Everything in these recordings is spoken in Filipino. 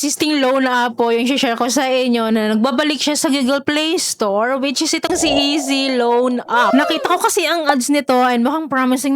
existing loan app po yung share ko sa inyo na nagbabalik siya sa Google Play Store, which is itong si Easy Loan App. Nakita ko kasi ang ads nito and mukhang promising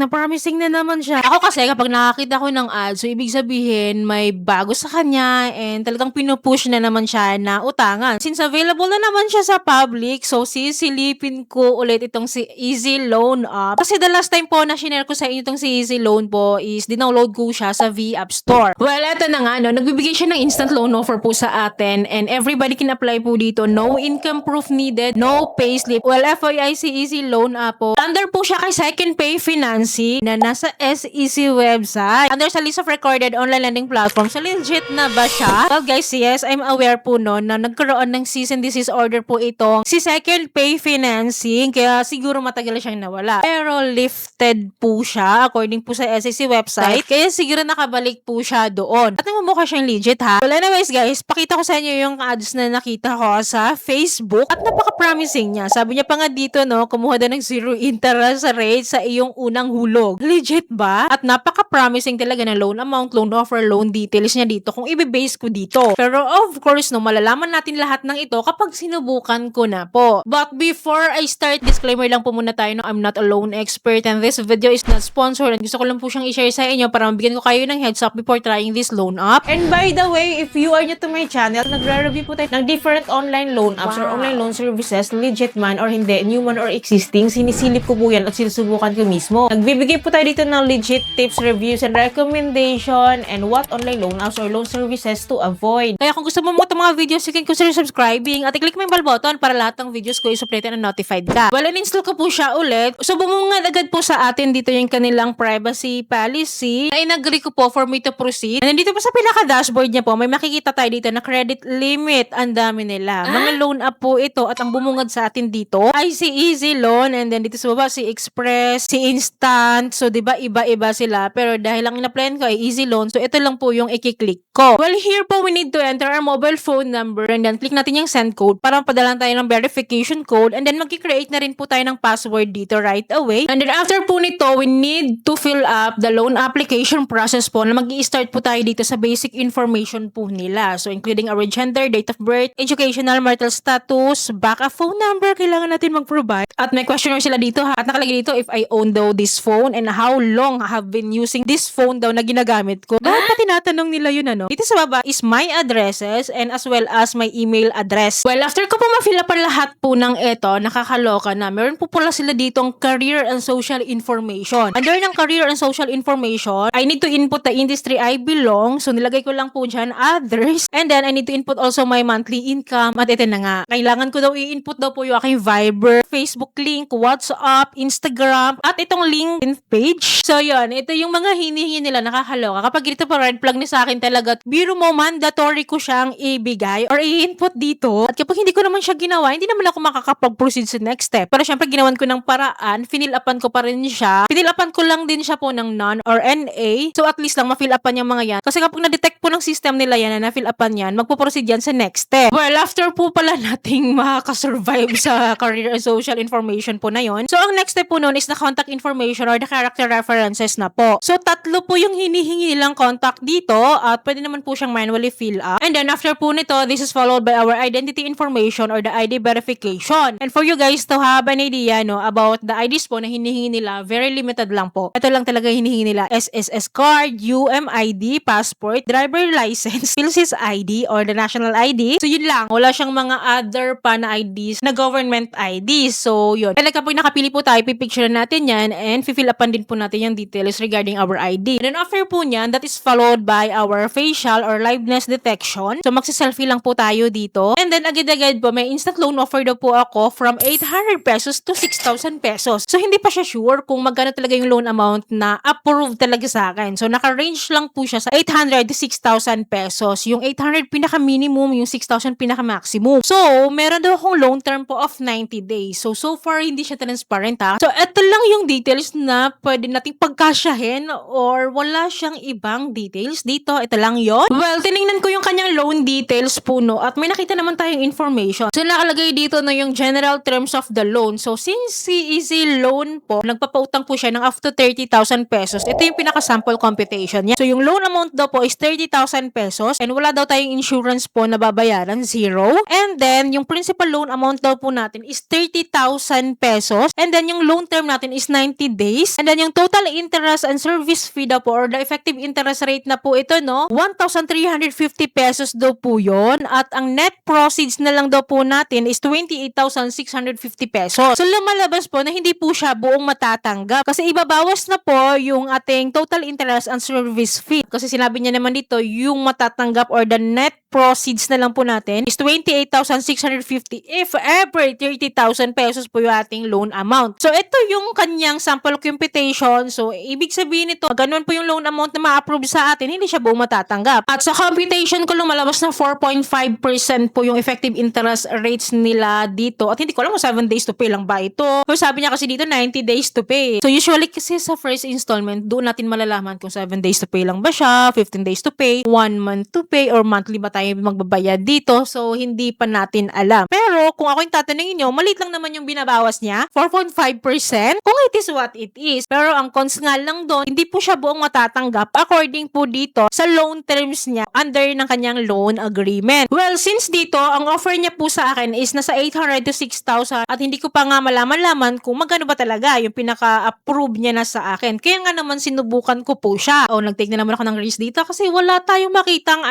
na naman siya. Ako kasi kapag nakakita ko ng ads, so ibig sabihin may bago sa kanya and talagang pinupush na naman siya na utangan. Since available na naman siya sa public, so sisilipin ko ulit itong si Easy Loan App. Kasi the last time po na shinare ko sa inyo itong si Easy Loan po is dinownload ko siya sa V-App Store. Well, eto na nga, no, nagbibigay siya ng instant loan offer po sa atin and everybody can apply po dito. No income proof needed, no payslip. Well, FYI, si Easy Loan App po, under po siya kay Second Pay Financing na nasa SEC website. Under sa list of recorded online lending platforms. So, legit na ba siya? Well, guys, yes, I'm aware po no na nagkaroon ng cease and desist order po itong si Second Pay Financing kaya siguro matagal siyang nawala. Pero lifted po siya according po sa SEC website kaya siguro nakabalik po siya doon. At namumukha siyang legit ha. Well, anyways guys, pakita ko sa inyo yung ads na nakita ko sa Facebook at napaka-promising niya. Sabi niya pa nga dito no, kumuha daw ng 0 interest rate sa iyong unang hulog. Legit ba? At napaka-promising talaga ng loan amount, loan offer, loan details niya dito kung i-base ko dito. Pero of course no, malalaman natin lahat ng ito kapag sinubukan ko na po. But before I start, disclaimer lang po muna tayo no, I'm not a loan expert and this video is not sponsored and gusto ko lang po siyang i-share sa inyo para mabigyan ko kayo ng heads up before trying this loan app. And by the way, if you are new to my channel, nagre-review po tayo ng different online loan apps or online loan services, legit man or hindi, new man or existing, sinisilip ko po yan at sinusubukan ko mismo. Nagbibigay po tayo dito ng legit tips, reviews, and recommendation and what online loan apps or loan services to avoid. Kaya kung gusto mo mga itong mga videos, you can consider subscribing at i-click mo yung bell button para lahat ng videos ko i-update na notified ka. Well, in-install ko po siya ulit. So, bumungad agad po sa atin dito yung kanilang privacy policy. Na in-agree ko po for me to proceed. And dito po sa pinaka-dashboard niya po, may makikita tayo dito na credit limit. Ang dami nila. Mga loan app po ito at ang bumungad sa atin dito ay si Easy Loan and then dito sa baba si Express, si Instant. So, diba iba-iba sila. Pero dahil ang in-applyan ko ay Easy Loan, so ito lang po yung i-click ko. Well, here po we need to enter our mobile phone number and then click natin yung send code para mapadalan tayo ng verification code and then mag-create na rin po tayo ng password dito right away. And then after po nito, we need to fill up the loan application process po na mag-i-start po tayo dito sa basic information po nila. So, including our gender, date of birth, educational, marital status, backup phone number, kailangan natin mag-provide. At may questionnaire sila dito ha. At nakalagay dito if I own daw this phone and how long I have been using this phone daw na ginagamit ko. Bakit pa tinatanong nila yun ano? Dito sa baba is my addresses and as well as my email address. Well, after ko po ma-fill up lahat po ng ito, nakakaloka na. Meron po pala sila dito ang career and social information. Under ng career and social information, I need to input the industry I belong. So, nilagay ko lang po dyan others. And then, I need to input also my monthly income. At ito na nga. Kailangan ko daw i-input daw po yung aking Viber, Facebook link, WhatsApp, Instagram, at itong LinkedIn page. So, yun. Ito yung mga hinihingi nila. Nakakaloka. Kapag dito pa red flag ni sa akin talaga, biro mo, mandatory ko siyang ibigay or i-input dito. At kapag hindi ko naman siya ginawa, hindi naman ako makakapag-proceed sa next step. Pero syempre, ginawan ko ng paraan, finilapan ko pa rin siya. Finilapan ko lang din siya po ng non or NA. So, at least lang ma-fill-upan yung mga yan. Kasi kapag na-detect po ng system nila yan na na-fill-upan yan, magpo-proceed yan sa next step. Well, after po pala nating makakasurvive sa career and social information po na yon. So, ang next step po nun is the contact information or the character references na po. So, tatlo po yung hinihingi nilang contact dito at pwede naman po siyang manually fill up. And then, after po nito, this is followed by our identity information or the ID verification. And for you guys to have an idea, no, about the IDs po na hinihingi nila, very limited lang po. Ito lang talaga hinihingi nila. SSS card, UMID, passport, driver license, PhilSys ID, or the national ID. So, yun lang. Wala siyang mga other pa na IDs na government IDs. So, yun. And kapag nakapili po tayo, pipicture natin yan and fill upan din po natin yung details regarding our ID. And then after po niyan, that is followed by our facial or liveness detection. So, magsiselfie lang po tayo dito. And then, agad-agad po, may instant loan offer daw po ako from 800 pesos to 6,000 pesos. So, hindi pa siya sure kung magkano talaga yung loan amount na approved talaga sa akin. So, naka-range lang po siya sa 800 to 6,000 pesos. Yung 800 pinaka-minimum, yung 6,000 pinaka-maximum. So, meron daw akong loan term po of 90 days. So far, hindi siya transparent ha. So, eto lang yung details na pwede nating pagkasyahin or wala siyang ibang details dito. Ito lang yon. Well, tinignan ko yung kanyang loan details po, no, at may nakita naman tayong information. So, nakalagay dito na yung general terms of the loan. So, since si Easy Loan po, nagpapautang po siya ng up to 30,000 pesos. Ito yung pinaka-sample computation niya. So, yung loan amount daw po is 30,000 pesos pesos and wala daw tayong insurance po na babayaran, zero. And then, yung principal loan amount daw po natin is 30,000 pesos. And then, yung loan term natin is 90 days. And then, yung total interest and service fee daw po or the effective interest rate na po ito, no? 1,350 pesos daw po yun. At ang net proceeds na lang daw po natin is 28,650 pesos. So, lumalabas po na hindi po siya buong matatanggap. Kasi ibabawas na po yung ating total interest and service fee. Kasi sinabi niya naman dito, yung matatanggap or the net proceeds na lang po natin is 28,650 if ever 30,000 pesos po yung ating loan amount. So, ito yung kanyang sample computation. So, ibig sabihin nito, ganun po yung loan amount na ma-approve sa atin, hindi siya buong matatanggap. At sa computation ko lumalabas na 4.5% po yung effective interest rates nila dito. At hindi ko alam kung 7 days to pay lang ba ito. So, sabi niya kasi dito 90 days to pay. So, usually kasi sa first installment, doon natin malalaman kung 7 days to pay lang ba siya, 15 days to pay, 1 month to pay, or monthly ba tayo magbabayad dito. So, hindi pa natin alam. Pero, kung ako yung tatanungin nyo, maliit lang naman yung binabawas niya, 4.5%, kung it is what it is. Pero, ang cons nga lang doon, hindi po siya buong matatanggap according po dito sa loan terms niya under ng kanyang loan agreement. Well, since dito, ang offer niya po sa akin is nasa 800 to 6,000 at hindi ko pa nga malaman kung magkano ba talaga yung pinaka-approve niya na sa akin. Kaya nga naman sinubukan ko po siya. O, nag-take na naman ako ng risk dito kasi wala tayong makitang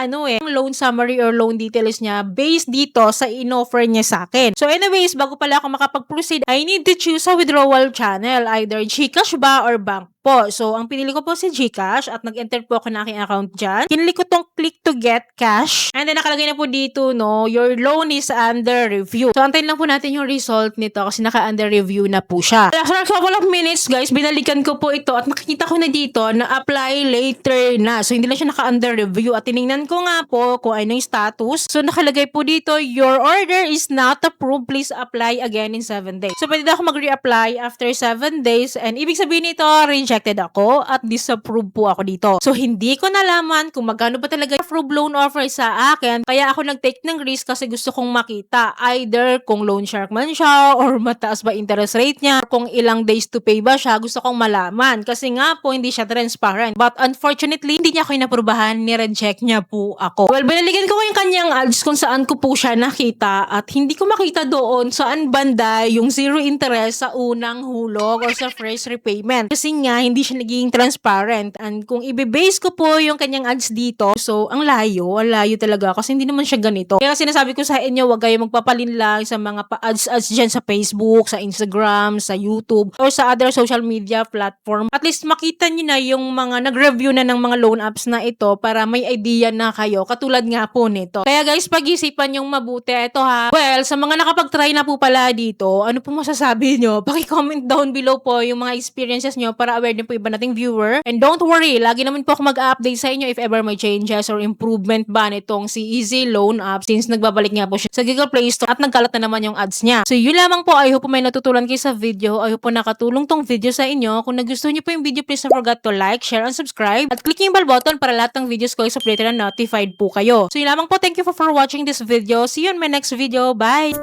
loan summary or loan details niya based dito sa in-offer niya sa akin. So anyways, bago pala ako makapag-proceed, I need to choose a withdrawal channel, either GCash ba or bank po. So, ang pinili ko po si GCash at nag-enter po ako ng aking account dyan. Pinili ko tong click to get cash. And then, nakalagay na po dito, no, your loan is under review. So, antayin lang po natin yung result nito kasi naka-under review na po siya. After a couple of minutes, guys, binalikan ko po ito at makikita ko na dito na apply later na. So, hindi lang siya naka-under review. At tinignan ko nga po kung ano yung status. So, nakalagay po dito, your order is not approved. Please apply again in 7 days. So, pwede na ako mag-reapply after 7 days. And ibig sabihin nito, rejected ako at disapprove po ako dito. So, hindi ko nalaman kung magkano ba talaga approve loan offer sa akin. Kaya ako nag-take ng risk kasi gusto kong makita either kung loan shark man siya or mataas ba interest rate niya, kung ilang days to pay ba siya, gusto kong malaman. Kasi nga po, hindi siya transparent. But unfortunately, hindi niya ako inaprubahan, ni-reject niya po ako. Well, binaligan ko yung kanyang ads kung saan ko po siya nakita at hindi ko makita doon saan banda yung zero interest sa unang hulog or sa first repayment. Kasi nga, hindi siya naging transparent. And kung i-base ko po yung kanyang ads dito, so, ang layo talaga kasi hindi naman siya ganito. Kaya sinasabi ko sa inyo, wag kayo magpapalinlang sa mga pa-ads dyan sa Facebook, sa Instagram, sa YouTube, or sa other social media platform. At least makita nyo na yung mga nag-review na ng mga loan apps na ito para may idea na kayo, katulad nga po nito. Kaya guys, pag-isipan yung mabuti. Ito ha. Well, sa mga nakapag-try na po pala dito, ano po masasabi nyo? Paki-comment down below po yung mga experiences nyo para aware din po iba nating viewer. And don't worry, lagi naman po ako mag-update sa inyo if ever may changes or improvement ba nitong si Easy Loan App since nagbabalik nga po siya sa Google Play Store at nagkalat na naman yung ads niya. So yun lamang po. I hope po may natutunan kayo sa video. I hope po nakatulong tong video sa inyo. Kung nagustuhan niyo po yung video, please don't forget to like, share, and subscribe. At click yung bell button para lahat ng videos ko is updated and notified po kayo. So yun lamang po. Thank you for watching this video. See you in my next video. Bye!